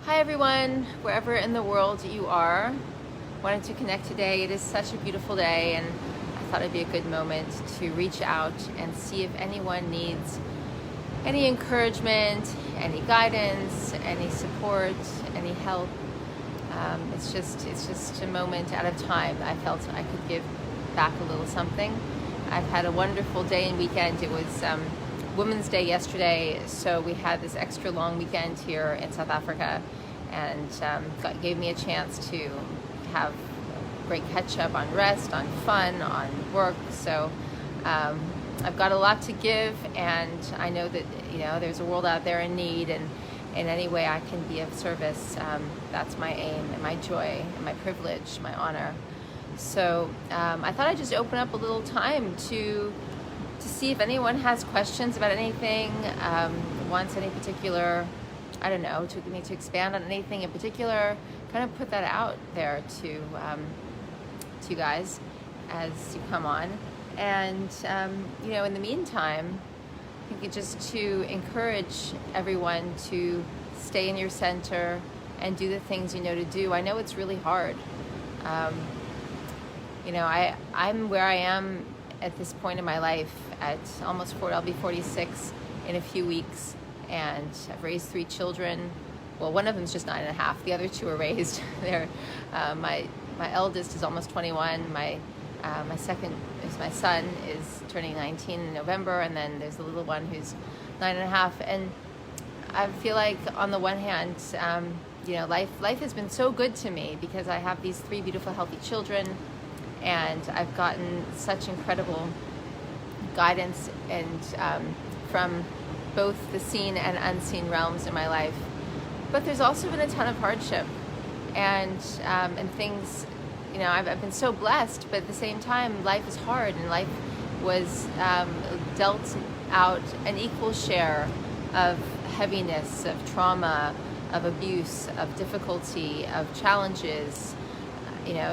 Hi everyone, wherever in the world you are. Wanted to connect today. It is such a beautiful day and I thought it'd be a good moment to reach out and see if anyone needs any encouragement, any guidance, any support, any help. It's just a moment at a time. I felt I could give back a little something. I've had a wonderful day and weekend. It was Women's Day yesterday, so we had this extra long weekend here in South Africa, and gave me a chance to have great catch up on rest, on fun, on work. So I've got a lot to give, and I know that there's a world out there in need, and in any way I can be of service, that's my aim and my joy and my privilege, my honor. So I thought I'd just open up a little time to see if anyone has questions about anything, wants any particular, I don't know, to me to expand on anything in particular, kind of put that out there to you guys as you come on. And in the meantime, I think just to encourage everyone to stay in your center and do the things you know to do. I know it's really hard. I'm where I am at this point in my life at almost 40. I'll be 46 in a few weeks, and I've raised 3 children. Well, one of them's just 9.5. The other 2 are raised. They're my eldest is almost 21. My second is my son is turning 19 in November, and then there's the little one who's 9.5. And I feel like on the one hand, life has been so good to me because I have these 3 beautiful, healthy children, and I've gotten such incredible guidance and from both the seen and unseen realms in my life. But there's also been a ton of hardship and things. I've been so blessed, but at the same time, life is hard, and life was dealt out an equal share of heaviness, of trauma, of abuse, of difficulty, of challenges.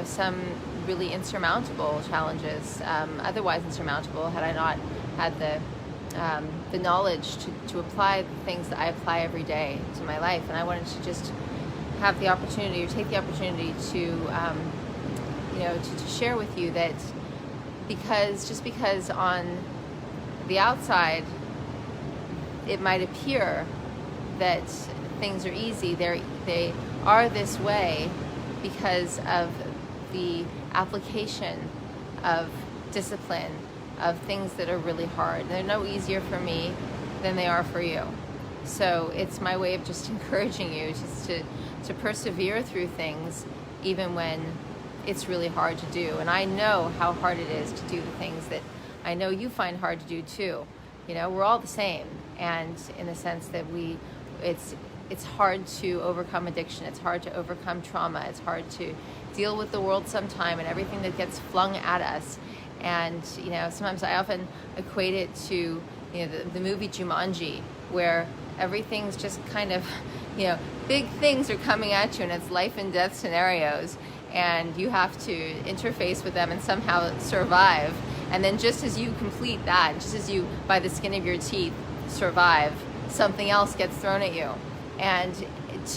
Some really insurmountable challenges, otherwise insurmountable had I not had the knowledge to apply the things that I apply every day to my life. And I wanted to just have the opportunity, or take the opportunity to share with you that just because on the outside it might appear that things are easy, they are this way because of the application of discipline, of things that are really hard. They're no easier for me than they are for you. So it's my way of just encouraging you just to persevere through things even when it's really hard to do. And I know how hard it is to do the things that I know you find hard to do too. We're all the same, and in the sense that it's hard to overcome addiction, it's hard to overcome trauma, it's hard to deal with the world sometime and everything that gets flung at us. And sometimes I often equate it to the movie Jumanji, where everything's just kind of big things are coming at you, and it's life and death scenarios, and you have to interface with them and somehow survive. And then just as you complete that, just as you by the skin of your teeth survive, something else gets thrown at you. And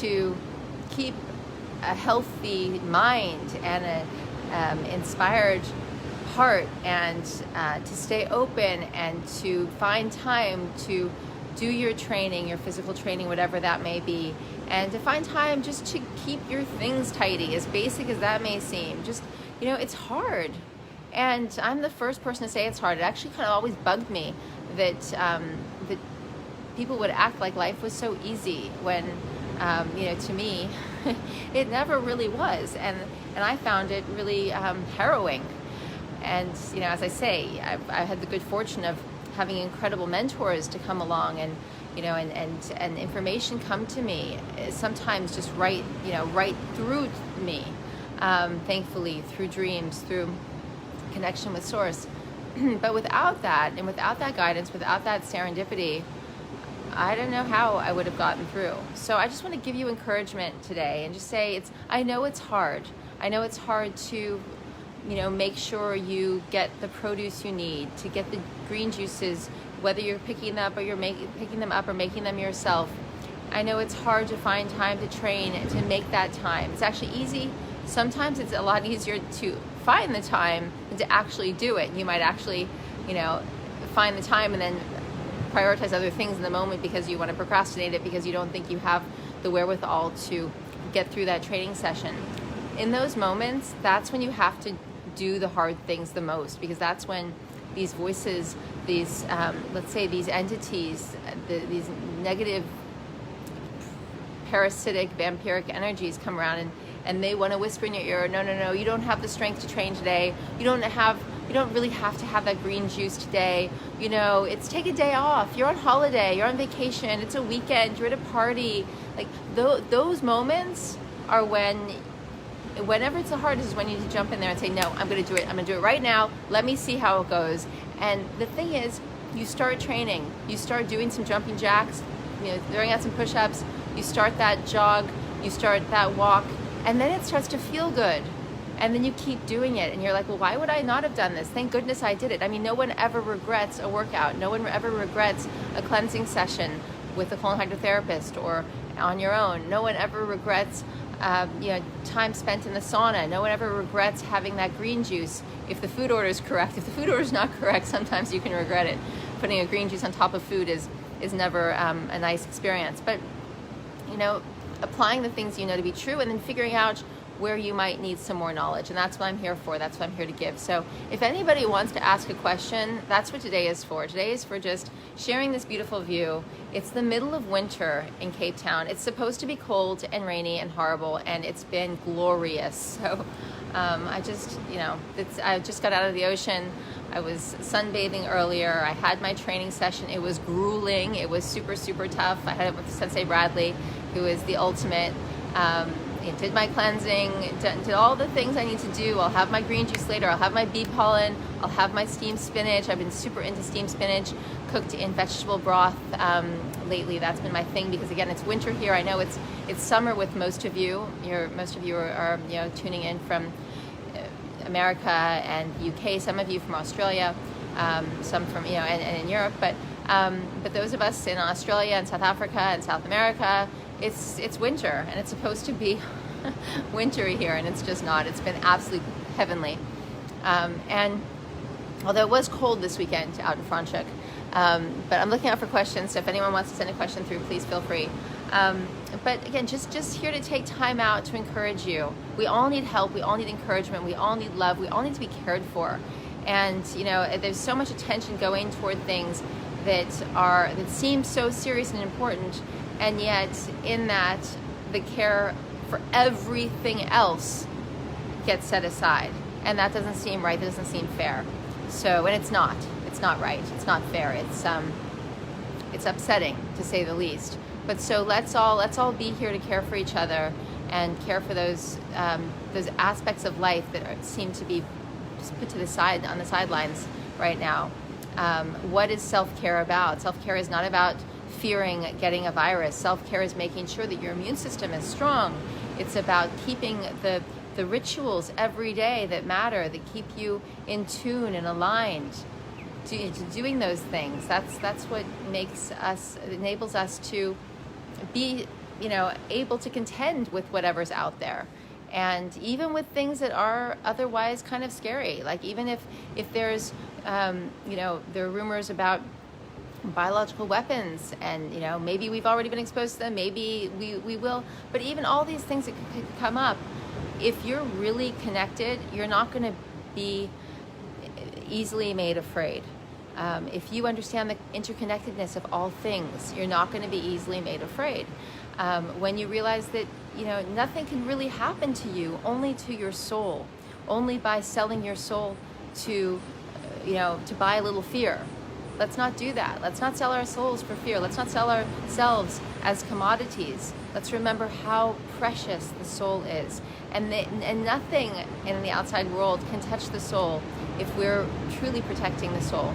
to keep a healthy mind and an inspired heart, and to stay open and to find time to do your training, your physical training, whatever that may be, and to find time just to keep your things tidy, as basic as that may seem. Just, it's hard. And I'm the first person to say it's hard. It actually kind of always bugged me that that people would act like life was so easy when, to me, it never really was. And I found it really harrowing. And, as I say, I had the good fortune of having incredible mentors to come along and information come to me, sometimes just right through me, thankfully, through dreams, through connection with Source. But without that, and without that guidance, without that serendipity, I don't know how I would have gotten through. So I just want to give you encouragement today and just say I know it's hard. I know it's hard to make sure you get the produce you need, to get the green juices, whether you're picking them up or making them yourself. I know it's hard to find time to train and to make that time. It's actually easy. Sometimes it's a lot easier to find the time than to actually do it. You might actually, find the time and then prioritize other things in the moment because you want to procrastinate it because you don't think you have the wherewithal to get through that training session. In those moments, that's when you have to do the hard things the most, because that's when these voices, these, let's say these entities, these negative parasitic vampiric energies come around and they want to whisper in your ear, no, you don't have the strength to train today. You don't really have to have that green juice today. It's take a day off. You're on holiday, you're on vacation, it's a weekend, you're at a party. Like those moments are whenever it's the hardest is when you need to jump in there and say, no, I'm going to do it. I'm going to do it right now. Let me see how it goes. And the thing is, you start training, you start doing some jumping jacks, throwing out some push-ups, you start that jog, you start that walk, and then it starts to feel good. And then you keep doing it, and you're like, well, why would I not have done this? Thank goodness I did it. I mean, no one ever regrets a workout. No one ever regrets a cleansing session with a colon hydrotherapist or on your own. No one ever regrets time spent in the sauna. No one ever regrets having that green juice if the food order is correct. If the food order is not correct, sometimes you can regret it. Putting a green juice on top of food is never a nice experience. But applying the things you know to be true, and then figuring out where you might need some more knowledge. And that's what I'm here for. That's what I'm here to give. So if anybody wants to ask a question, that's what today is for. Today is for just sharing this beautiful view. It's the middle of winter in Cape Town. It's supposed to be cold and rainy and horrible, and it's been glorious. So I just got out of the ocean. I was sunbathing earlier. I had my training session. It was grueling. It was super, super tough. I had it with Sensei Bradley, who is the ultimate. Did my cleansing, did all the things I need to do. I'll have my green juice later. I'll have my bee pollen. I'll have my steamed spinach. I've been super into steamed spinach cooked in vegetable broth lately. That's been my thing because, again, it's winter here. I know it's summer with most of you. Most of you are tuning in from America and UK. Some of you from Australia. Some from and in Europe. But those of us in Australia and South Africa and South America, it's winter, and it's supposed to be wintry here, and it's just not. It's been absolutely heavenly. And although it was cold this weekend out in Franschhoek, but I'm looking out for questions, so if anyone wants to send a question through, please feel free. But again, just here to take time out to encourage you. We all need help. We all need encouragement. We all need love. We all need to be cared for. And there's so much attention going toward things that seem so serious and important, and yet in that the care for everything else gets set aside, and that doesn't seem right. That doesn't seem fair. So, and it's not right. It's not fair. It's upsetting, to say the least. But so let's all be here to care for each other and care for those aspects of life that seem to be just put to the side, on the sidelines right now. What is self-care about? Self-care is not about fearing getting a virus. Self-care is making sure that your immune system is strong. It's about keeping the rituals every day that matter, that keep you in tune and aligned to doing those things. That's what enables us to be, able to contend with whatever's out there. And even with things that are otherwise kind of scary, like even if there's, there are rumors about biological weapons, and maybe we've already been exposed to them, maybe we will, but even all these things that could come up, if you're really connected, you're not going to be easily made afraid. If you understand the interconnectedness of all things, you're not going to be easily made afraid. When you realize that nothing can really happen to you, only to your soul, only by selling your soul to buy a little fear. Let's not do that. Let's not sell our souls for fear. Let's not sell ourselves as commodities. Let's remember how precious the soul is. And nothing in the outside world can touch the soul if we're truly protecting the soul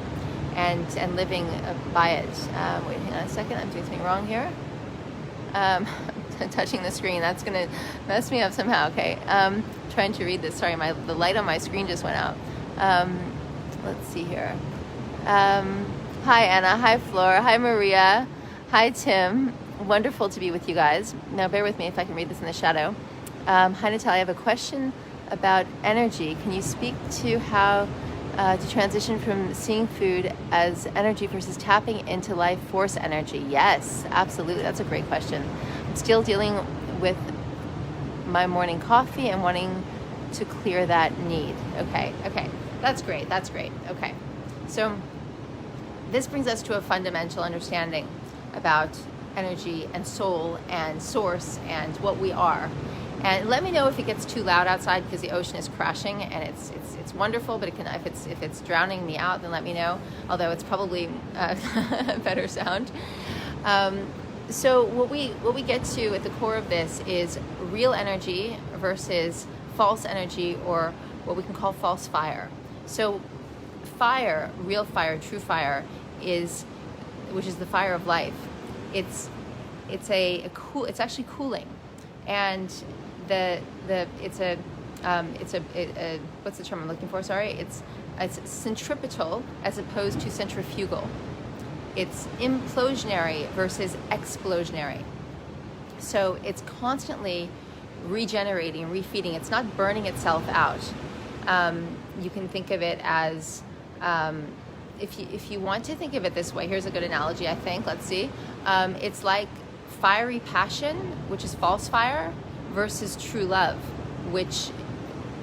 and living by it. Wait, hang on a second. I'm doing something wrong here. Touching the screen. That's going to mess me up somehow. Okay. Trying to read this. Sorry, the light on my screen just went out. Let's see here. Hi, Anna. Hi, Flora. Hi, Maria. Hi, Tim. Wonderful to be with you guys. Now bear with me if I can read this in the shadow. Hi Natalia, I have a question about energy. Can you speak to how to transition from seeing food as energy versus tapping into life force energy? Yes, absolutely. That's a great question. I'm still dealing with my morning coffee and wanting to clear that need. Okay. That's great. Okay. So this brings us to a fundamental understanding about energy and soul and source and what we are. And let me know if it gets too loud outside, because the ocean is crashing, and it's wonderful. But it can, if it's drowning me out, then let me know. Although it's probably better sound. So what we get to at the core of this is real energy versus false energy, or what we can call false fire. So fire, real fire, true fire, which is the fire of life. It's actually cooling, and it's a what's the term I'm looking for? Sorry, it's centripetal as opposed to centrifugal. It's implosionary versus explosionary. So it's constantly regenerating, refeeding. It's not burning itself out. You can think of it as, if you want to think of it this way, here's a good analogy, I think. Let's see. It's like fiery passion, which is false fire, versus true love, which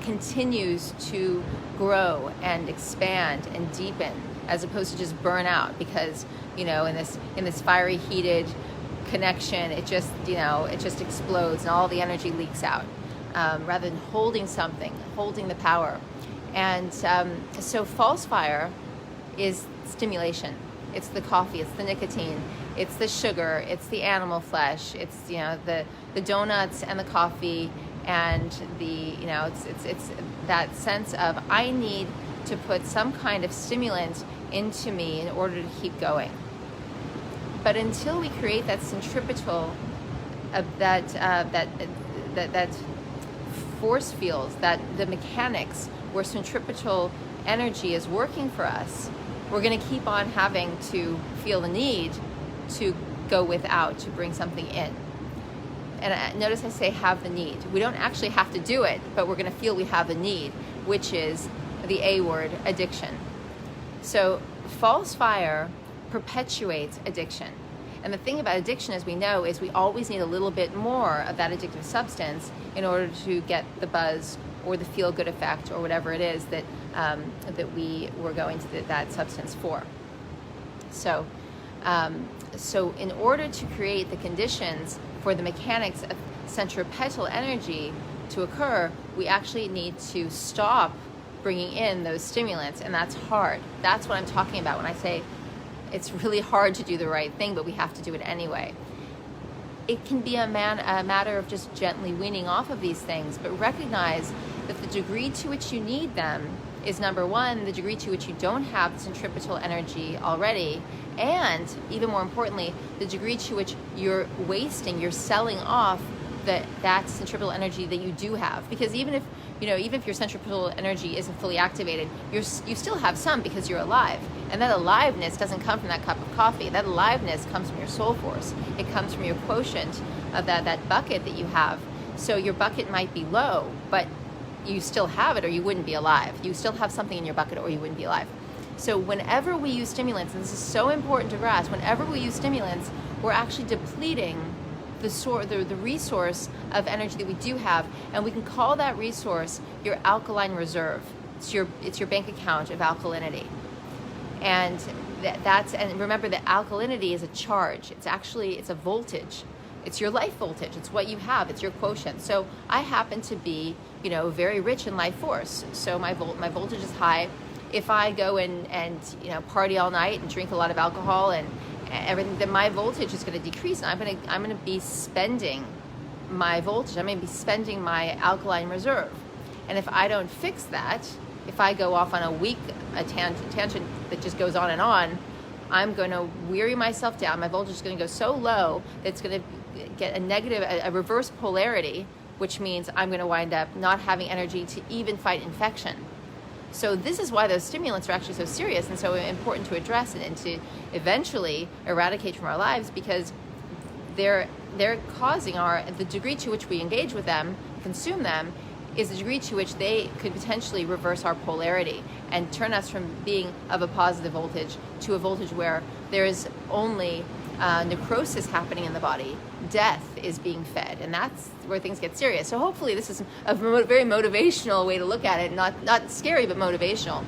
continues to grow and expand and deepen, as opposed to just burn out, because in this fiery, heated connection, it just explodes and all the energy leaks out, rather than holding the power. And so false fire is stimulation. It's the coffee, it's the nicotine, it's the sugar, it's the animal flesh, it's the donuts and the coffee, and it's that sense of, I need to put some kind of stimulant into me in order to keep going. But until we create that centripetal, that force fields, that the mechanics where centripetal energy is working for us, we're going to keep on having to feel the need to go without, to bring something in. And notice I say have the need. We don't actually have to do it, but we're going to feel we have the need, which is the A word, addiction. So false fire perpetuates addiction. And the thing about addiction, as we know, is we always need a little bit more of that addictive substance in order to get the buzz or the feel-good effect, or whatever it is that we were going to that substance for. So in order to create the conditions for the mechanics of centripetal energy to occur, we actually need to stop bringing in those stimulants, and that's hard. That's what I'm talking about when I say it's really hard to do the right thing, but we have to do it anyway. It can be a matter of just gently weaning off of these things, but recognize that the degree to which you need them is, number one, the degree to which you don't have the centripetal energy already, and even more importantly, the degree to which you're wasting, you're selling off that centripetal energy that you do have. Because even if your centripetal energy isn't fully activated, you still have some, because you're alive. And that aliveness doesn't come from that cup of coffee. That aliveness comes from your soul force. It comes from your quotient of that bucket that you have. So your bucket might be low, but you still have it, or you wouldn't be alive. You still have something in your bucket, or you wouldn't be alive. So whenever we use stimulants, and this is so important to grasp, whenever we use stimulants, we're actually depleting the resource of energy that we do have, and we can call that resource your alkaline reserve. It's your bank account of alkalinity. And and remember that alkalinity is a charge. It's a voltage. It's your life voltage. It's what you have. It's your quotient. So I happen to be, very rich in life force. So my voltage is high. If I go and party all night and drink a lot of alcohol and everything, then my voltage is going to decrease, and I'm going to be spending my voltage. I'm going to be spending my alkaline reserve. And if I don't fix that, if I go off on a tangent that just goes on and on, I'm going to weary myself down. My voltage is going to go so low that it's going to get a reverse polarity, which means I'm going to wind up not having energy to even fight infection. So this is why those stimulants are actually so serious and so important to address and to eventually eradicate from our lives, because they're causing the degree to which we engage with them, consume them, is the degree to which they could potentially reverse our polarity and turn us from being of a positive voltage to a voltage where there is only necrosis happening in the body. Death is being fed, and that's where things get serious. So hopefully this is a very motivational way to look at it, not scary, but motivational.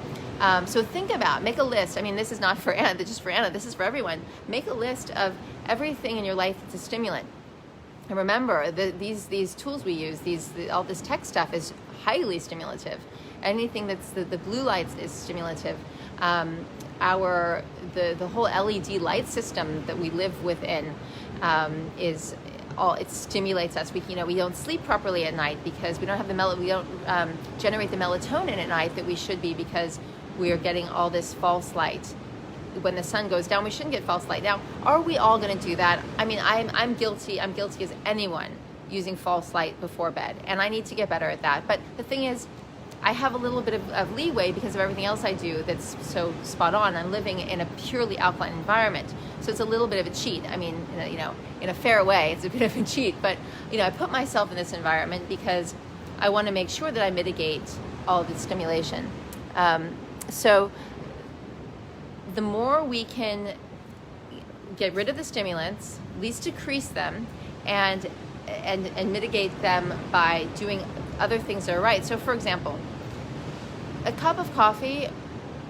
So think about, make a list. I mean, this is not for Anna, just for Anna, this is for everyone. Make a list of everything in your life that's a stimulant. And remember, these tools we use, all this tech stuff is highly stimulative. Anything that's the blue lights is stimulative. The whole LED light system that we live within it stimulates us. We don't sleep properly at night because we don't have we don't generate the melatonin at night that we should be, because we are getting all this false light. When the sun goes down, we shouldn't get false light. Now, are we all going to do that? I mean, I'm guilty as anyone using false light before bed, and I need to get better at that. But the thing is, I have a little bit of leeway because of everything else I do that's so spot on. I'm living in a purely alkaline environment, so it's a little bit of a cheat. I mean, in a fair way, it's a bit of a cheat. But I put myself in this environment because I want to make sure that I mitigate all of the stimulation. So the more we can get rid of the stimulants, at least decrease them, and mitigate them by doing other things that are right. So for example, a cup of coffee,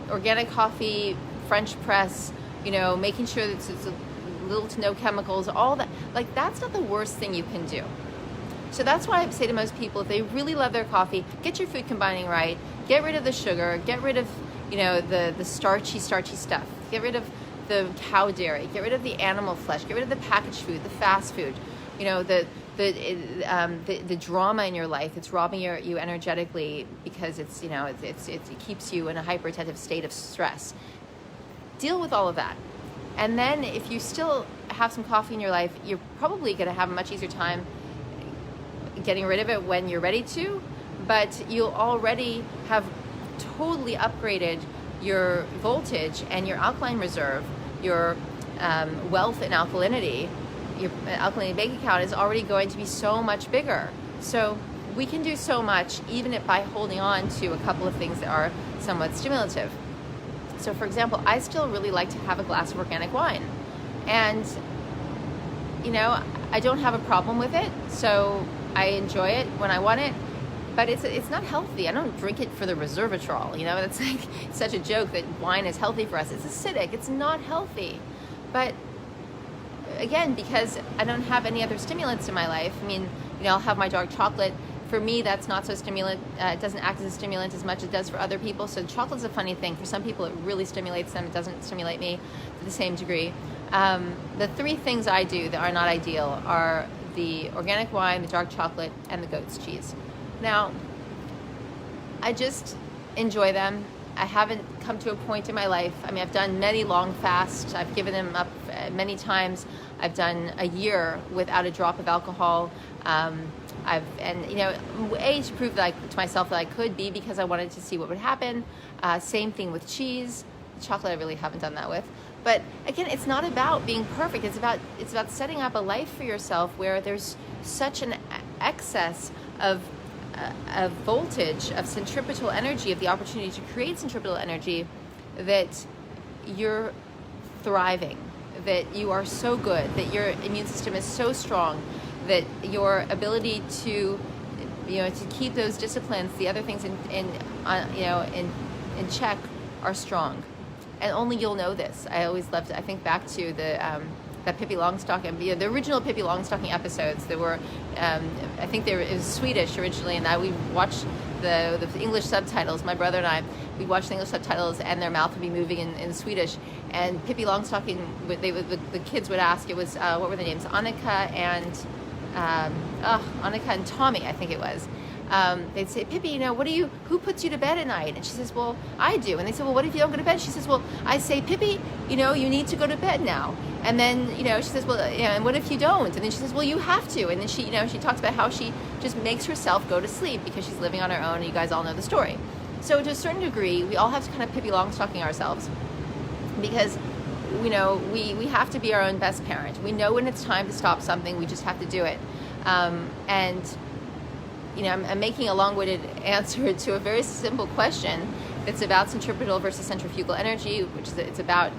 organic coffee, French press, making sure that it's little to no chemicals, all that, like, that's not the worst thing you can do. So that's why I say to most people, if they really love their coffee, get your food combining right, get rid of the sugar, get rid of the starchy stuff, get rid of the cow dairy, get rid of the animal flesh, get rid of the packaged food, the fast food, the drama in your life. It's robbing you energetically because it keeps you in a hypertensive state of stress. Deal with all of that. And then if you still have some coffee in your life, you're probably going to have a much easier time getting rid of it when you're ready to, but you'll already have totally upgraded your voltage and your alkaline reserve, your wealth and alkalinity. Your alkalinity bank account is already going to be so much bigger. So we can do so much even by holding on to a couple of things that are somewhat stimulative. So for example, I still really like to have a glass of organic wine, and I don't have a problem with it, so I enjoy it when I want it. But it's not healthy. I don't drink it for the resveratrol. It's like such a joke that wine is healthy for us. It's acidic. It's not healthy. But again, because I don't have any other stimulants in my life. I mean, I'll have my dark chocolate. For me, that's not so stimulant. It doesn't act as a stimulant as much as it does for other people. So chocolate's a funny thing. For some people, it really stimulates them. It doesn't stimulate me to the same degree. The three things I do that are not ideal are the organic wine, the dark chocolate, and the goat's cheese. Now, I just enjoy them. I haven't come to a point in my life. I mean, I've done many long fasts. I've given them up many times. I've done a year without a drop of alcohol. To prove to myself that I could, be because I wanted to see what would happen. Same thing with cheese. Chocolate I really haven't done that with. But again, it's not about being perfect. It's about setting up a life for yourself where there's such an excess of voltage, of centripetal energy, of the opportunity to create centripetal energy, that you're thriving, that you are so good, that your immune system is so strong, that your ability to keep those disciplines, the other things in check, are strong. And only you'll know this. I always loved it. I think back to that Pippi Longstocking, the original Pippi Longstocking episodes. There were, I think it was Swedish originally, and we watched the English subtitles. My brother and I, we watched the English subtitles, and their mouth would be moving in Swedish. And Pippi Longstocking, the kids would ask. It was what were the names? Annika and Tommy, I think it was. They'd say, Pippi, who puts you to bed at night? And she says, well, I do. And they said, well, what if you don't go to bed? She says, well, I say, Pippi, you need to go to bed now. And then, she says, well, and what if you don't? And then she says, well, you have to. And then she talks about how she just makes herself go to sleep because she's living on her own. And you guys all know the story. So to a certain degree, we all have to kind of Pippi Longstocking ourselves, because we have to be our own best parent. We know when it's time to stop something. We just have to do it. And I'm making a long-winded answer to a very simple question that's about centripetal versus centrifugal energy, which is it's about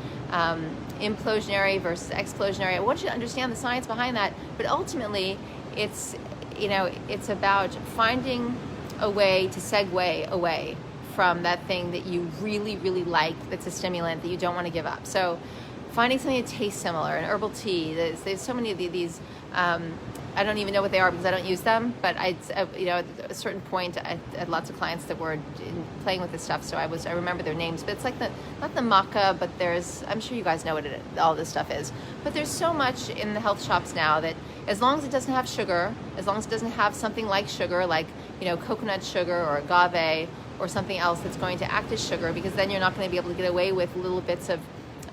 implosionary versus explosionary. I want you to understand the science behind that, but ultimately it's about finding a way to segue away from that thing that you really, really like, that's a stimulant that you don't want to give up. So finding something that tastes similar, an herbal tea. There's so many of these, I don't even know what they are because I don't use them, but at a certain point I had lots of clients that were playing with this stuff, so I remember their names, but it's like not the maca, but I'm sure you guys know what all this stuff is, but there's so much in the health shops now that as long as it doesn't have sugar, as long as it doesn't have something like sugar, like coconut sugar or agave or something else that's going to act as sugar, because then you're not going to be able to get away with little bits of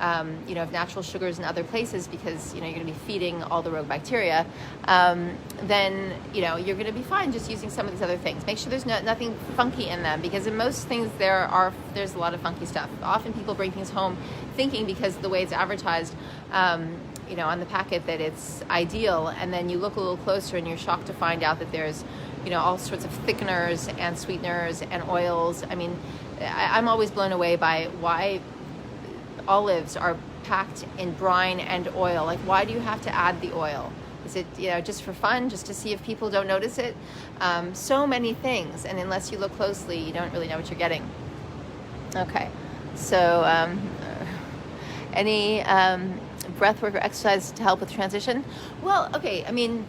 of natural sugars in other places, because you're going to be feeding all the rogue bacteria, then you're going to be fine just using some of these other things. Make sure there's nothing funky in them, because in most things there's a lot of funky stuff. Often people bring things home thinking, because of the way it's advertised on the packet, that it's ideal, and then you look a little closer and you're shocked to find out that there's all sorts of thickeners and sweeteners and oils. I mean, I'm always blown away by why olives are packed in brine and oil. Like, why do you have to add the oil? Is it just for fun, just to see if people don't notice it? So many things, and unless you look closely, you don't really know what you're getting. Okay, so any breathwork or exercise to help with transition? Well, okay, I mean,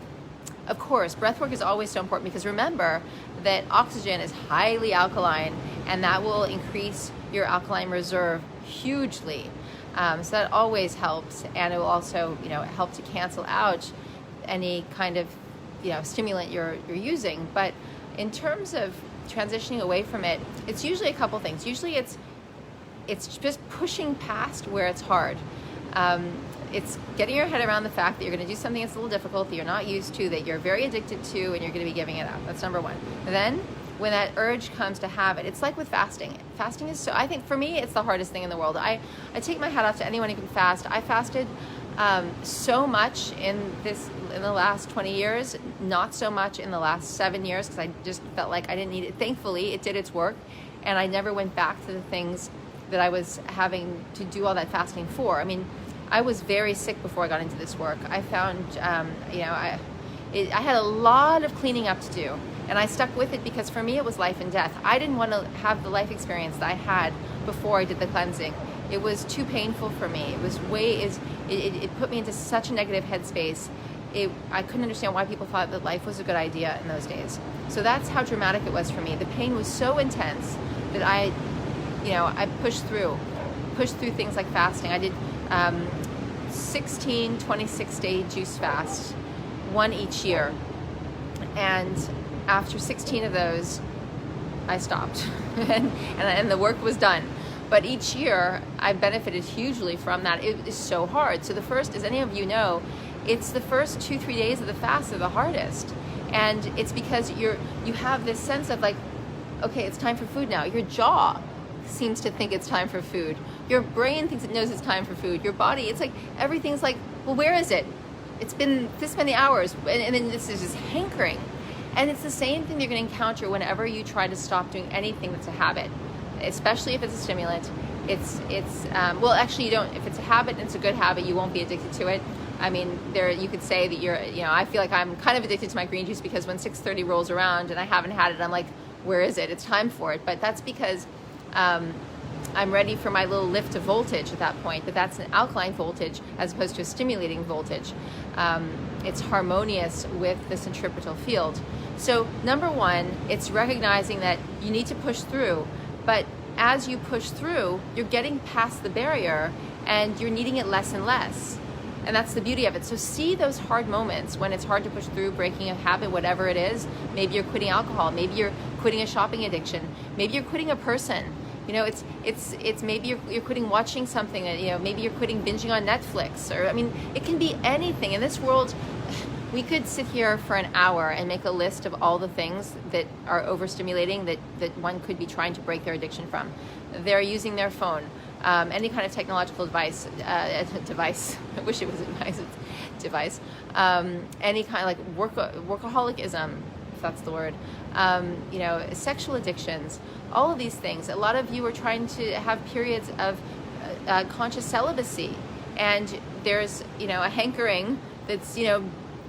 of course, breathwork is always so important, because remember that oxygen is highly alkaline, and that will increase your alkaline reserve hugely. So that always helps, and it will also help to cancel out any kind of stimulant you're using. But in terms of transitioning away from it, it's usually a couple things. Usually it's just pushing past where it's hard. It's getting your head around the fact that you're going to do something that's a little difficult, that you're not used to, that you're very addicted to, and you're going to be giving it up. That's number one. And then when that urge comes to have it, it's like with fasting. Fasting is I think for me, it's the hardest thing in the world. I take my hat off to anyone who can fast. I fasted so much in the last 20 years, not so much in the last 7 years, because I just felt like I didn't need it. Thankfully, it did its work, and I never went back to the things that I was having to do all that fasting for. I mean, I was very sick before I got into this work. I found, I had a lot of cleaning up to do, and I stuck with it because for me it was life and death. I didn't want to have the life experience that I had before I did the cleansing. It was too painful for me. It put me into such a negative headspace. I couldn't understand why people thought that life was a good idea in those days. So that's how dramatic it was for me. The pain was so intense that I pushed through things like fasting. I did 16 26-day juice fasts, one each year, and after 16 of those I stopped and the work was done. But each year I benefited hugely from that. It is so hard. So the first, as any of you know, it's the first 2-3 days of the fast are the hardest, and it's because you have this sense of like, okay, it's time for food now. Your jaw seems to think it's time for food. Your brain thinks it knows it's time for food. Your body, it's like everything's like, well, where is it? It's been this many hours, and then this is just hankering. And it's the same thing you're going to encounter whenever you try to stop doing anything that's a habit, especially if it's a stimulant. Well, actually, you don't. If it's a habit and it's a good habit, you won't be addicted to it. I mean, you could say that I feel like I'm kind of addicted to my green juice, because when 6:30 rolls around and I haven't had it, I'm like, where is it? It's time for it. But that's because I'm ready for my little lift of voltage at that point, but that's an alkaline voltage as opposed to a stimulating voltage. It's harmonious with the centripetal field. So number one, it's recognizing that you need to push through, but as you push through, you're getting past the barrier and you're needing it less and less. And that's the beauty of it. So see those hard moments when it's hard to push through, breaking a habit, whatever it is. Maybe you're quitting alcohol, maybe you're quitting a shopping addiction, maybe you're quitting a person. It's maybe you're quitting watching something, maybe you're quitting binging on Netflix, or it can be anything. In this world, we could sit here for an hour and make a list of all the things that are overstimulating that one could be trying to break their addiction from. They're using their phone. any kind of technological device, I wish it was a device, any kind of like workaholicism, if that's the word, sexual addictions, all of these things. A lot of you are trying to have periods of conscious celibacy, and there's, a hankering that's,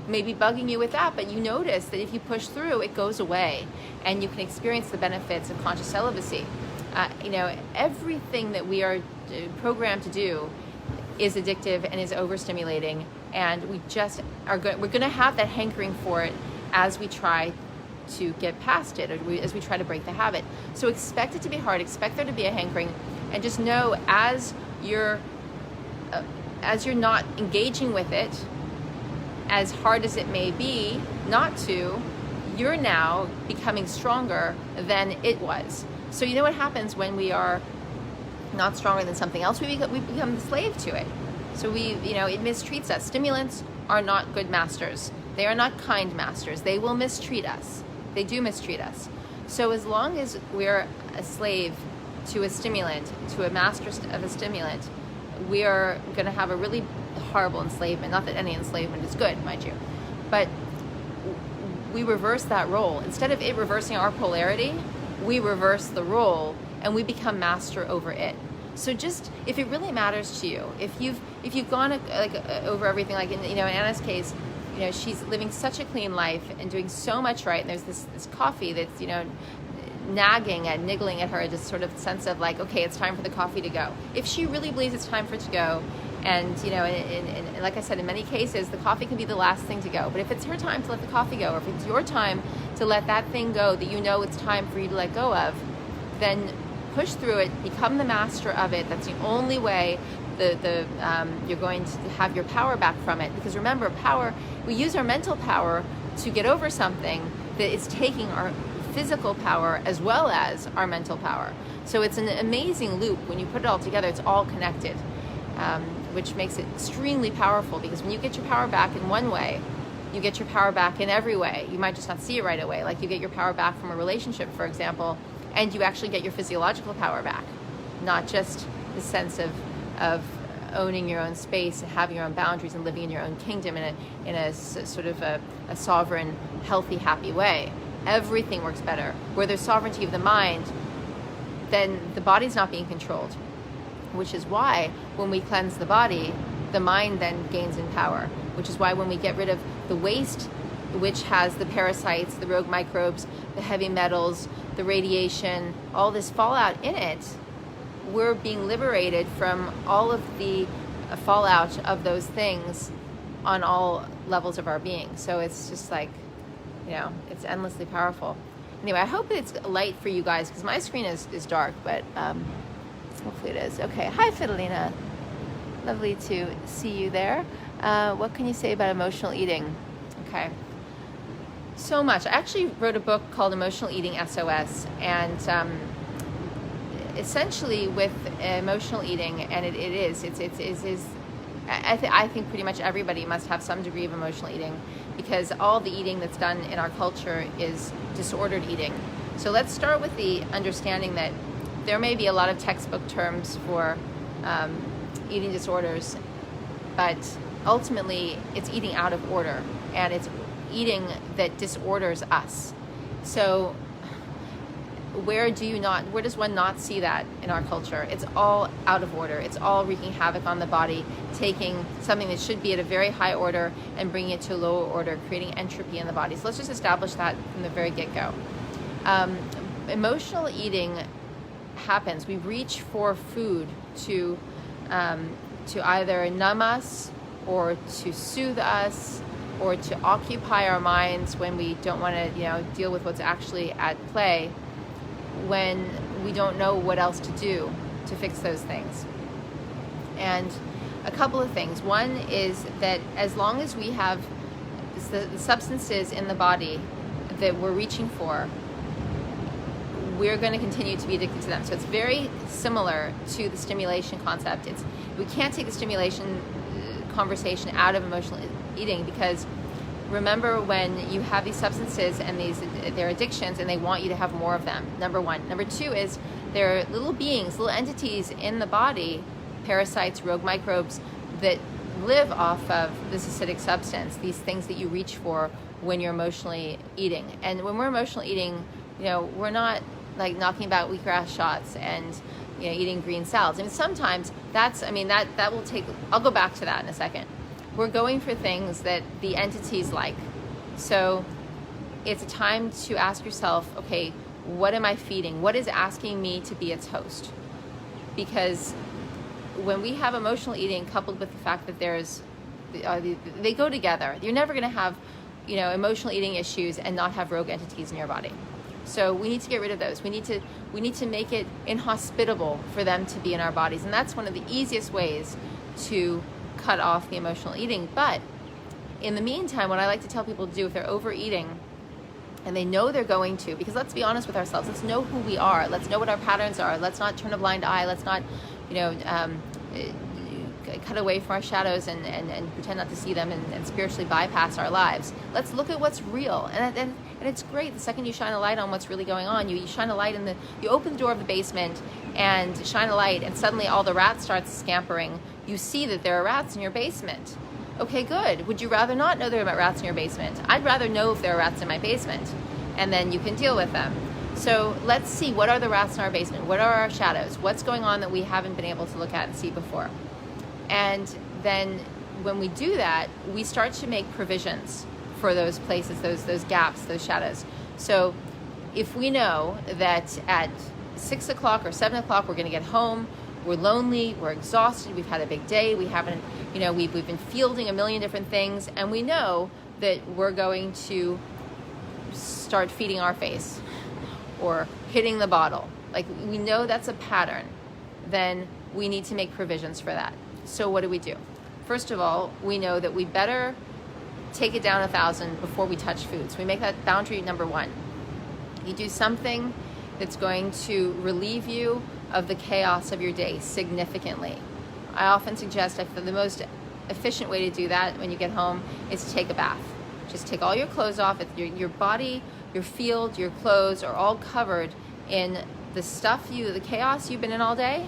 maybe bugging you with that, but you notice that if you push through, it goes away, and you can experience the benefits of conscious celibacy. Everything that we are programmed to do is addictive and is overstimulating, and we just we're going to have that hankering for it as we try to get past it, or as we try to break the habit. So expect it to be hard, expect there to be a hankering, and just know as you're not engaging with it, as hard as it may be not to, you're now becoming stronger than it was. So you know what happens when we are not stronger than something else? We become the slave to it. So it mistreats us. Stimulants are not good masters. They are not kind masters. They will mistreat us. They do mistreat us. So as long as we're a slave to a stimulant, to a master of a stimulant, we are going to have a really horrible enslavement. Not that any enslavement is good, mind you, but we reverse that role. Instead of it reversing our polarity, we reverse the role and we become master over it. So just, if it really matters to you, if you've gone over everything, like in Anna's case, she's living such a clean life and doing so much right, and there's this coffee that's niggling at her, just sort of sense of like, okay, it's time for the coffee to go. If she really believes it's time for it to go, and and like I said, in many cases the coffee can be the last thing to go, but if it's her time to let the coffee go, or if it's your time to let that thing go that it's time for you to let go of, then push through it, become the master of it. That's the only way you're going to have your power back from it. Because remember, power, we use our mental power to get over something that is taking our physical power as well as our mental power. So it's an amazing loop. When you put it all together, it's all connected, which makes it extremely powerful, because when you get your power back in one way, you get your power back in every way. You might just not see it right away. Like you get your power back from a relationship, for example, and you actually get your physiological power back, not just the sense of owning your own space and having your own boundaries and living in your own kingdom in a sort of a sovereign, healthy, happy way. Everything works better. Where there's sovereignty of the mind, then the body's not being controlled, which is why when we cleanse the body, the mind then gains in power, which is why when we get rid of the waste, which has the parasites, the rogue microbes, the heavy metals, the radiation, all this fallout in it, we're being liberated from all of the fallout of those things on all levels of our being. So it's just like, it's endlessly powerful. Anyway, I hope it's light for you guys, because my screen is dark, but hopefully it is. Okay, hi Fidelina. Lovely to see you there. What can you say about emotional eating? Okay. So much. I actually wrote a book called Emotional Eating SOS, and essentially with emotional eating, and it is I think pretty much everybody must have some degree of emotional eating, because all the eating that's done in our culture is disordered eating. So let's start with the understanding that there may be a lot of textbook terms for eating disorders, but ultimately it's eating out of order, and it's eating that disorders us. So where does one not see that in our culture? It's all out of order. It's all wreaking havoc on the body, taking something that should be at a very high order and bringing it to a lower order, creating entropy in the body. So let's just establish that from the very get-go. Emotional eating happens. We reach for food to either numb us, or to soothe us, or to occupy our minds when we don't want to deal with what's actually at play, when we don't know what else to do to fix those things. And a couple of things. One is that as long as we have the substances in the body that we're reaching for, we're going to continue to be addicted to them. So it's very similar to the stimulation concept. We can't take the stimulation conversation out of emotional eating, because remember, when you have these substances and they're addictions and they want you to have more of them, number one. Number two is They're little beings, little entities in the body, parasites, rogue microbes, that live off of this acidic substance, these things that you reach for when you're emotionally eating. And when we're emotionally eating, we're not like knocking about wheatgrass shots and eating green salads. I mean, sometimes that will take, I'll go back to that in a second. We're going for things that the entities like. So it's a time to ask yourself, okay, what am I feeding? What is asking me to be its host? Because when we have emotional eating coupled with the fact that they go together. You're never going to have, emotional eating issues and not have rogue entities in your body. So we need to get rid of those. We need to make it inhospitable for them to be in our bodies. And that's one of the easiest ways to cut off the emotional eating. But in the meantime, what I like to tell people to do if they're overeating, and they know they're going to, because let's be honest with ourselves, let's know who we are, let's know what our patterns are, let's not turn a blind eye, let's not, cut away from our shadows and pretend not to see them and spiritually bypass our lives. Let's look at what's real, and it's great. The second you shine a light on what's really going on, you shine a light you open the door of the basement and shine a light, and suddenly all the rats start scampering. You see that there are rats in your basement. Okay, good. Would you rather not know there are rats in your basement? I'd rather know if there are rats in my basement, and then you can deal with them. So let's see, what are the rats in our basement? What are our shadows? What's going on that we haven't been able to look at and see before? And then when we do that, we start to make provisions for those places, those gaps, those shadows. So if we know that at 6 o'clock or 7 o'clock we're going to get home, we're lonely, we're exhausted, we've had a big day, we haven't, we've been fielding a million different things, and we know that we're going to start feeding our face or hitting the bottle. Like, we know that's a pattern. Then we need to make provisions for that. So what do? First of all, we know that we better take it down 1,000 before we touch food. So we make that boundary number one. You do something that's going to relieve you of the chaos of your day significantly. I often suggest the most efficient way to do that when you get home is to take a bath. Just take all your clothes off. Your body, your field, your clothes are all covered in the chaos you've been in all day,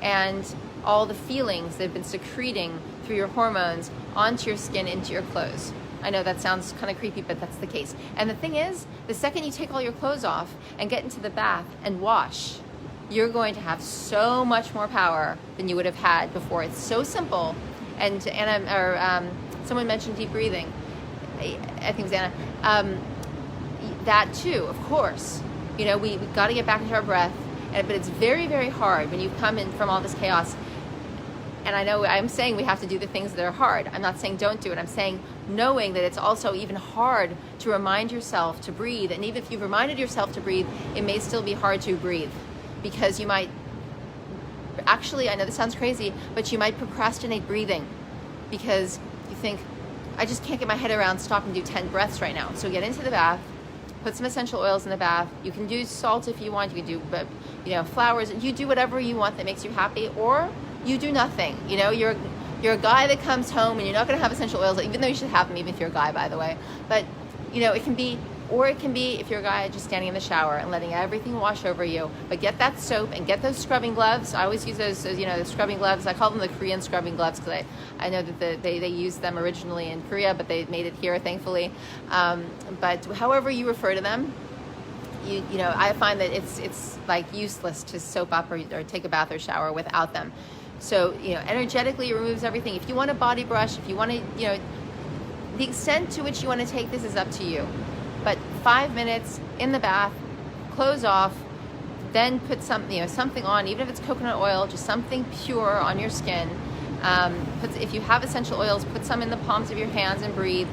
and all the feelings that have been secreting through your hormones onto your skin, into your clothes. I know that sounds kind of creepy, but that's the case. And the thing is, the second you take all your clothes off and get into the bath and wash, you're going to have so much more power than you would have had before. It's so simple. And someone mentioned deep breathing. I think it was Anna. That too, of course. We've got to get back into our breath. But it's very, very hard when you come in from all this chaos. And I know I'm saying we have to do the things that are hard. I'm not saying don't do it. I'm saying knowing that it's also even hard to remind yourself to breathe. And even if you've reminded yourself to breathe, it may still be hard to breathe, because you might, actually, I know this sounds crazy, but you might procrastinate breathing because you think, I just can't get my head around stop and do 10 breaths right now. So get into the bath, put some essential oils in the bath. You can do salt if you want. You can do, flowers. You do whatever you want that makes you happy, or you do nothing. You're a guy that comes home and you're not going to have essential oils, even though you should have them, even if you're a guy, by the way. But it can be if you're a guy, just standing in the shower and letting everything wash over you. But get that soap and get those scrubbing gloves. I always use those, the scrubbing gloves. I call them the Korean scrubbing gloves because I know that they used them originally in Korea, but they made it here, thankfully. But however you refer to them, I find that it's like useless to soap up or take a bath or shower without them. So, energetically it removes everything. If you want a body brush, if you want to, the extent to which you want to take this is up to you. But 5 minutes in the bath, clothes off, then put something on, even if it's coconut oil, just something pure on your skin. If you have essential oils, put some in the palms of your hands and breathe,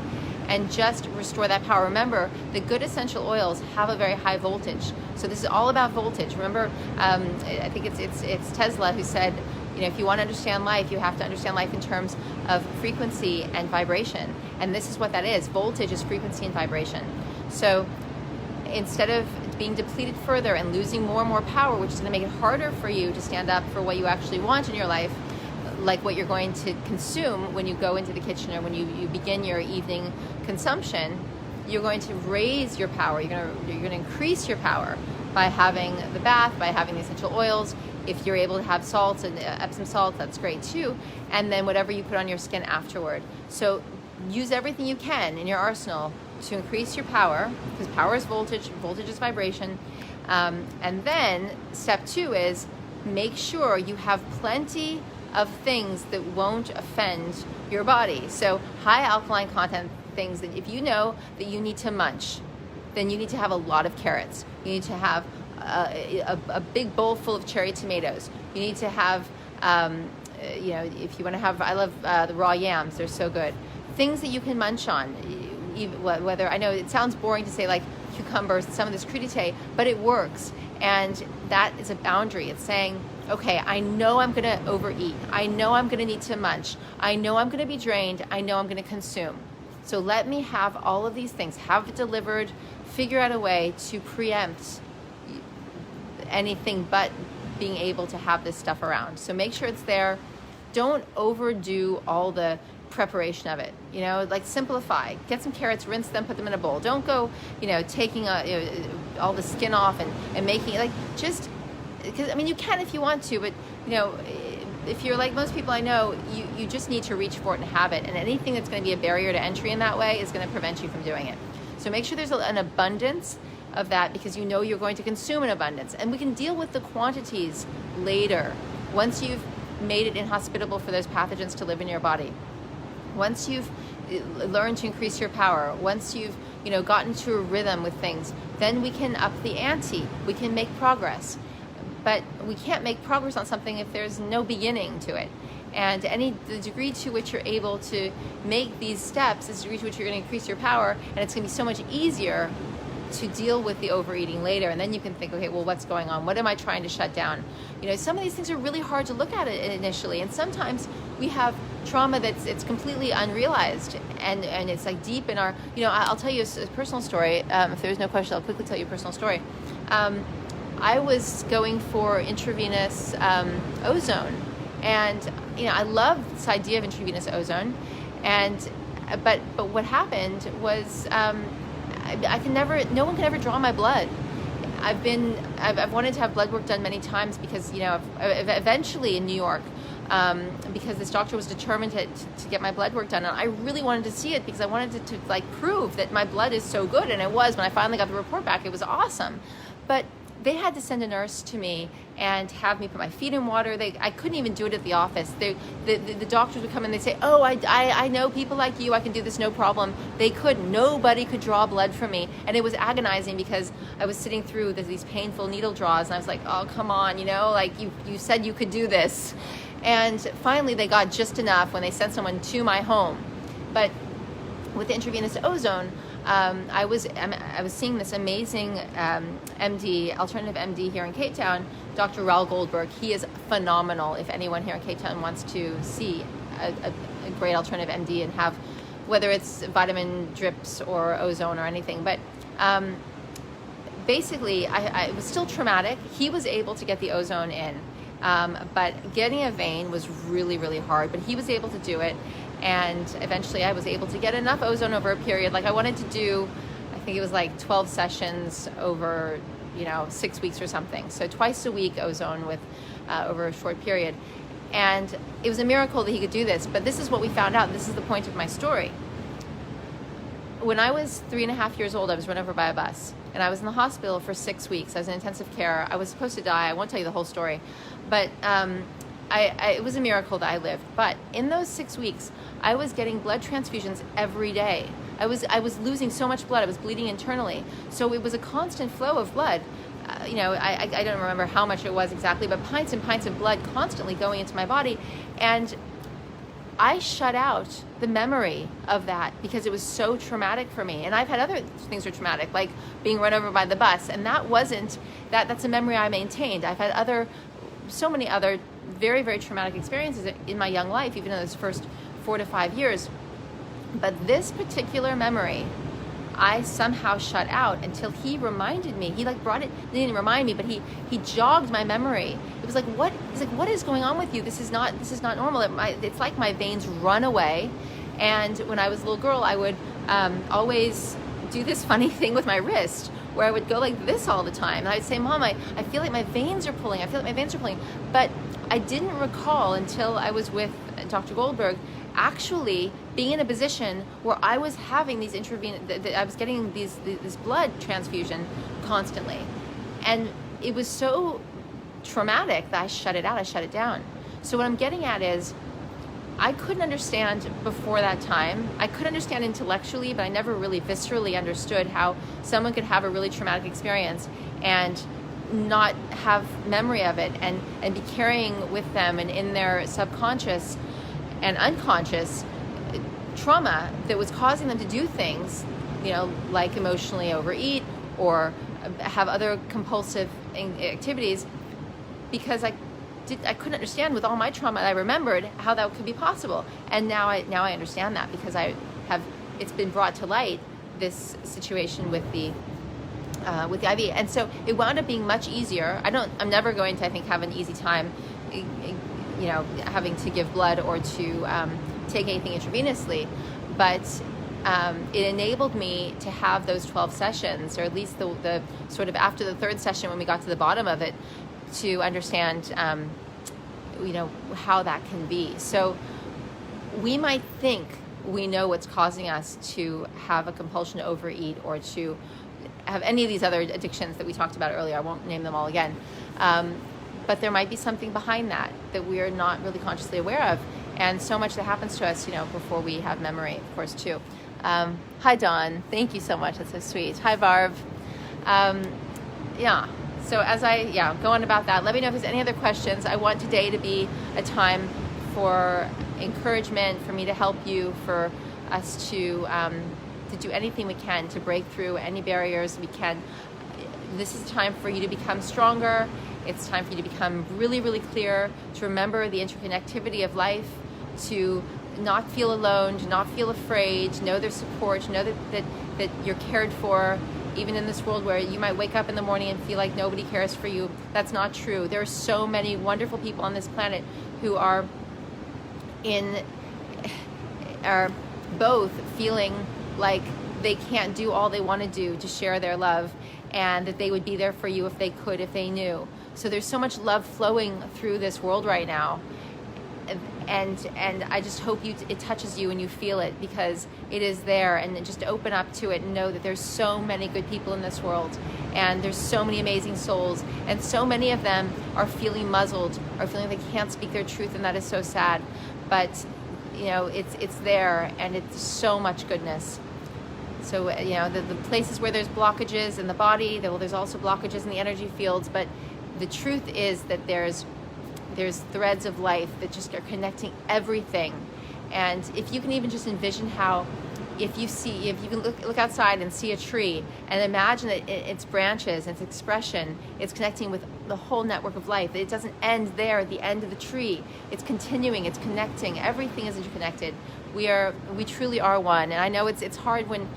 and just restore that power. Remember, the good essential oils have a very high voltage. So this is all about voltage. Remember, I think it's Tesla who said, if you want to understand life, you have to understand life in terms of frequency and vibration. And this is what that is. Voltage is frequency and vibration. So instead of being depleted further and losing more and more power, which is going to make it harder for you to stand up for what you actually want in your life, like what you're going to consume when you go into the kitchen or when you begin your evening consumption, you're going to raise your power. You're going to increase your power by having the bath, by having the essential oils. If you're able to have salt and Epsom salt, that's great too. And then whatever you put on your skin afterward. So use everything you can in your arsenal to increase your power, because power is voltage, voltage is vibration. And then step 2 is make sure you have plenty of things that won't offend your body. So high alkaline content things that if you know that you need to munch, then you need to have a lot of carrots. You need to have a big bowl full of cherry tomatoes. You need to have, if you want to have, I love the raw yams. They're so good. Things that you can munch on. Whether, I know it sounds boring to say like cucumbers and some of this crudité, but it works. And that is a boundary. It's saying, okay, I know I'm going to overeat. I know I'm going to need to munch. I know I'm going to be drained. I know I'm going to consume. So let me have all of these things, have it delivered, figure out a way to preempt anything but being able to have this stuff around. So make sure it's there. Don't overdo all the preparation of it. Like simplify. Get some carrots, rinse them, put them in a bowl. Don't go, taking all the skin off and making it just, because you can if you want to, but if you're like most people I know, you just need to reach for it and have it. And anything that's going to be a barrier to entry in that way is going to prevent you from doing it. So make sure there's an abundance of that, because you're going to consume in abundance. And we can deal with the quantities later, once you've made it inhospitable for those pathogens to live in your body. Once you've learned to increase your power, once you've gotten to a rhythm with things, then we can up the ante. We can make progress. But we can't make progress on something if there's no beginning to it. And the degree to which you're able to make these steps is the degree to which you're going to increase your power, and it's going to be so much easier to deal with the overeating later. And then you can think, okay, well, what's going on? What am I trying to shut down? Some of these things are really hard to look at it initially, and sometimes we have trauma it's completely unrealized, and it's like deep in our, I'll tell you a personal story. If there's no question, I'll quickly tell you a personal story. I was going for intravenous ozone, and I love this idea of intravenous ozone, but what happened was no one can ever draw my blood. I've wanted to have blood work done many times because eventually in New York, because this doctor was determined to get my blood work done, and I really wanted to see it because I wanted to prove that my blood is so good, and it was. When I finally got the report back, it was awesome, but they had to send a nurse to me and have me put my feet in water. I couldn't even do it at the office. The doctors would come and they'd say, oh, I know people like you. I can do this, no problem. They couldn't. Nobody could draw blood from me. And it was agonizing because I was sitting through these painful needle draws, and I was like, oh, come on, you said you could do this. And finally they got just enough when they sent someone to my home. But with the intravenous ozone, I was seeing this amazing MD, alternative MD here in Cape Town, Dr. Raul Goldberg. He is phenomenal. If anyone here in Cape Town wants to see a great alternative MD and have, whether it's vitamin drips or ozone or anything, but basically it was still traumatic. He was able to get the ozone in, but getting a vein was really, really hard, but he was able to do it. And eventually I was able to get enough ozone over a period. Like I wanted to do, I think it was like 12 sessions over, 6 weeks or something. So twice a week ozone with over a short period. And it was a miracle that he could do this. But this is what we found out. This is the point of my story. When I was 3.5 years old, I was run over by a bus. And I was in the hospital for 6 weeks. I was in intensive care. I was supposed to die. I won't tell you the whole story. But it was a miracle that I lived. But in those 6 weeks, I was getting blood transfusions every day. I was losing so much blood. I was bleeding internally. So it was a constant flow of blood. I don't remember how much it was exactly, but pints and pints of blood constantly going into my body. And I shut out the memory of that because it was so traumatic for me. And I've had other things that are traumatic, like being run over by the bus. And that's a memory I maintained. I've had so many other very, very traumatic experiences in my young life, even in those first 4 to 5 years. But this particular memory, I somehow shut out until he reminded me. He brought it, he didn't remind me, but he jogged my memory. It was like, what? He's like, what is going on with you? This is not normal. It's like my veins run away. And when I was a little girl, I would always do this funny thing with my wrist where I would go like this all the time. And I'd say, Mom, I feel like my veins are pulling. I feel like my veins are pulling. But I didn't recall until I was with Dr. Goldberg actually being in a position where I was having these I was getting this blood transfusion constantly. And it was so traumatic that I shut it out, I shut it down. So what I'm getting at is, I couldn't understand before that time. I could understand intellectually, but I never really viscerally understood how someone could have a really traumatic experience and not have memory of it, and be carrying with them and in their subconscious and unconscious trauma that was causing them to do things, like emotionally overeat or have other compulsive activities, because I couldn't understand with all my trauma that I remembered how that could be possible. And now I understand that, because it's been brought to light, this situation with the IV. And so it wound up being much easier. I'm never going to, I think, have an easy time, having to give blood or to take anything intravenously. But it enabled me to have those 12 sessions, or at least the sort of after the third session when we got to the bottom of it, to understand, how that can be. So we might think we know what's causing us to have a compulsion to overeat or to have any of these other addictions that we talked about earlier. I won't name them all again. But there might be something behind that we are not really consciously aware of. And so much that happens to us, before we have memory, of course, too. Hi, Dawn. Thank you so much. That's so sweet. Hi, Barb. Yeah. So as I go on about that, let me know if there's any other questions. I want today to be a time for encouragement, for me to help you, for us to do anything we can to break through any barriers we can. This is a time for you to become stronger. It's time for you to become really, really clear, to remember the interconnectivity of life, to not feel alone, to not feel afraid, to know there's support, to know that you're cared for, even in this world where you might wake up in the morning and feel like nobody cares for you. That's not true. There are so many wonderful people on this planet who are both feeling like they can't do all they want to do to share their love, and that they would be there for you if they could, if they knew. So there's so much love flowing through this world right now. And I just hope it touches you and you feel it, because it is there. And just open up to it and know that there's so many good people in this world, and there's so many amazing souls, and so many of them are feeling muzzled, are feeling they can't speak their truth, and that is so sad. But it's there, and it's so much goodness. So the places where there's blockages in the body, there's also blockages in the energy fields. But the truth is that there's threads of life that just are connecting everything. And if you can even just envision how, if you can look outside and see a tree and imagine that its branches, its expression, it's connecting with the whole network of life. It doesn't end there at the end of the tree. It's continuing, it's connecting. Everything is interconnected. We truly are one. And I know it's hard when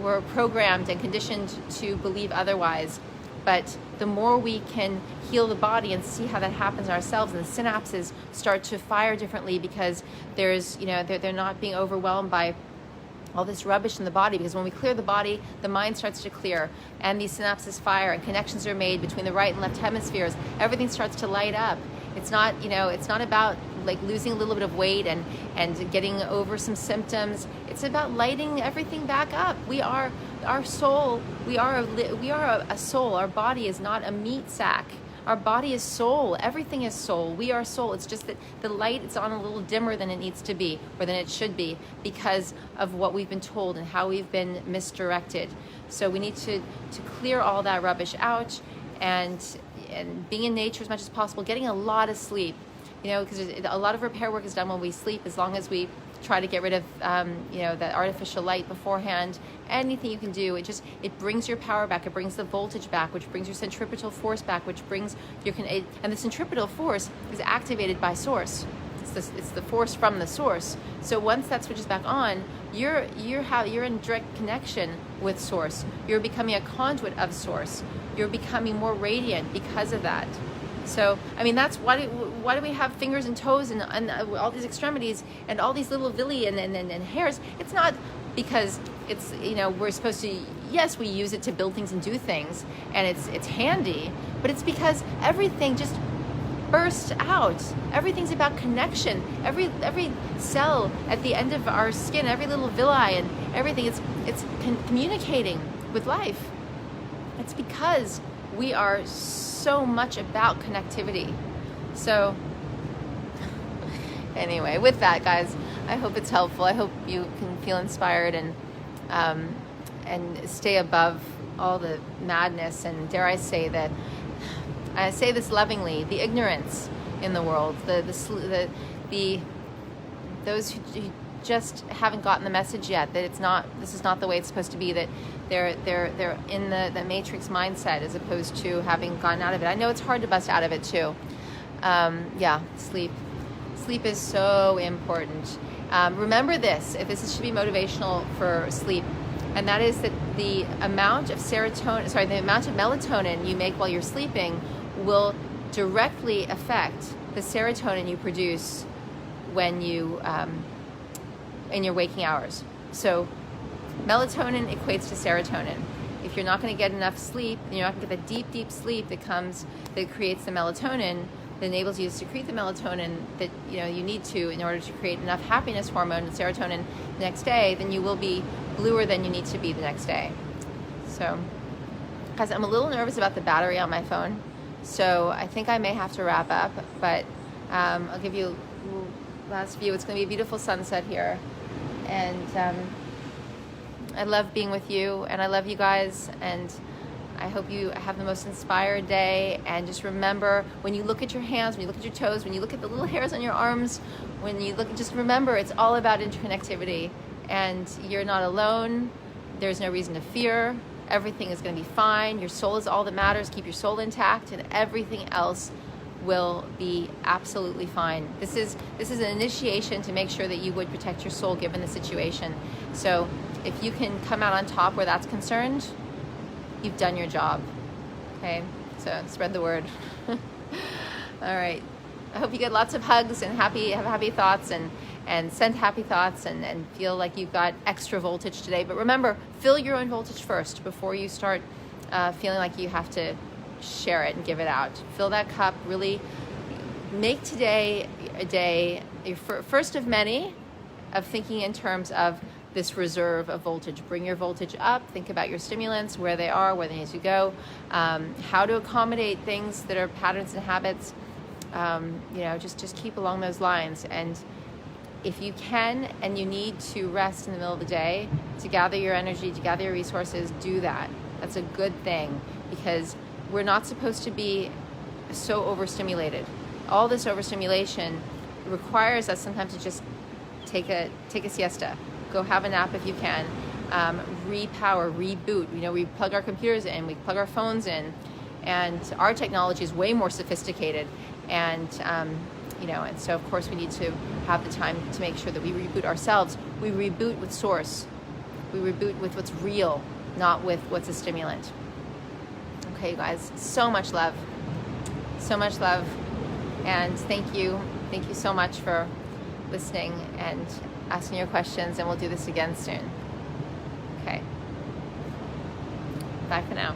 we're programmed and conditioned to believe otherwise. But the more we can heal the body and see how that happens in ourselves, and the synapses start to fire differently, because they're not being overwhelmed by all this rubbish in the body. Because when we clear the body, the mind starts to clear, and these synapses fire, and connections are made between the right and left hemispheres. Everything starts to light up. It's not about like losing a little bit of weight and getting over some symptoms. It's about lighting everything back up. We are our soul. We are a soul. Our body is not a meat sack. Our body is soul. Everything is soul. We are soul. It's just that the light is on a little dimmer than it needs to be, or than it should be, because of what we've been told and how we've been misdirected. So we need to clear all that rubbish out, and being in nature as much as possible, getting a lot of sleep, because a lot of repair work is done when we sleep, as long as we try to get rid of that artificial light beforehand. Anything you can do, it brings your power back, it brings the voltage back, which brings your centripetal force back, which brings and the centripetal force is activated by source. It's the force from the source. So once that switches back on, you're in direct connection with source. You're becoming a conduit of source. You're becoming more radiant because of that. So, that's why do we have fingers and toes and all these extremities and all these little villi and hairs? It's not because it's, you know, we're supposed to, yes, we use it to build things and do things, and it's handy, but it's because everything just bursts out. Everything's about connection. Every cell at the end of our skin, every little villi and everything, it's communicating with life. It's because we are so much about connectivity. So anyway, with that, guys, I hope it's helpful. I hope you can feel inspired and stay above all the madness, and dare I say that, I say this lovingly, the ignorance in the world, those who just haven't gotten the message yet, that this is not the way it's supposed to be, that they're in the matrix mindset as opposed to having gotten out of it. I know it's hard to bust out of it too. Sleep is so important. Remember this, if this should be motivational for sleep, and that is that the amount of melatonin you make while you're sleeping will directly affect the serotonin you produce when you in your waking hours. So melatonin equates to serotonin. If you're not going to get enough sleep, and you're not going to get the deep sleep that creates the melatonin, that enables you to secrete the melatonin that you need to in order to create enough happiness hormone and serotonin the next day, then you will be bluer than you need to be the next day. So, guys, I'm a little nervous about the battery on my phone, so I think I may have to wrap up, but I'll give you a last view. It's going to be a beautiful sunset here, and I love being with you, and I love you guys, and I hope you have the most inspired day. And just remember, when you look at your hands, when you look at your toes, when you look at the little hairs on your arms, when you look, just remember it's all about interconnectivity, and you're not alone. There's no reason to fear. Everything is going to be fine. Your soul is all that matters. Keep your soul intact, and everything else will be absolutely fine. This is an initiation to make sure that you would protect your soul given the situation. So if you can come out on top where that's concerned, you've done your job. Okay, so spread the word. All right, I hope you get lots of hugs and have happy thoughts, and send happy thoughts, and feel like you've got extra voltage today. But remember, fill your own voltage first before you start feeling like you have to share it and give it out. Fill that cup. Really make today a day, your first of many, of thinking in terms of this reserve of voltage. Bring your voltage up. Think about your stimulants, where they are, where they need to go, how to accommodate things that are patterns and habits. Just keep along those lines. And if you can and you need to rest in the middle of the day to gather your energy, to gather your resources, do that. That's a good thing, because we're not supposed to be so overstimulated. All this overstimulation requires us sometimes to just take a siesta. Go have a nap if you can. Repower, reboot. We plug our computers in, we plug our phones in, and our technology is way more sophisticated. And and so of course we need to have the time to make sure that we reboot ourselves. We reboot with source. We reboot with what's real, not with what's a stimulant. Okay, you guys, so much love. So much love. And thank you so much for listening and asking your questions, and we'll do this again soon. Okay. Bye for now.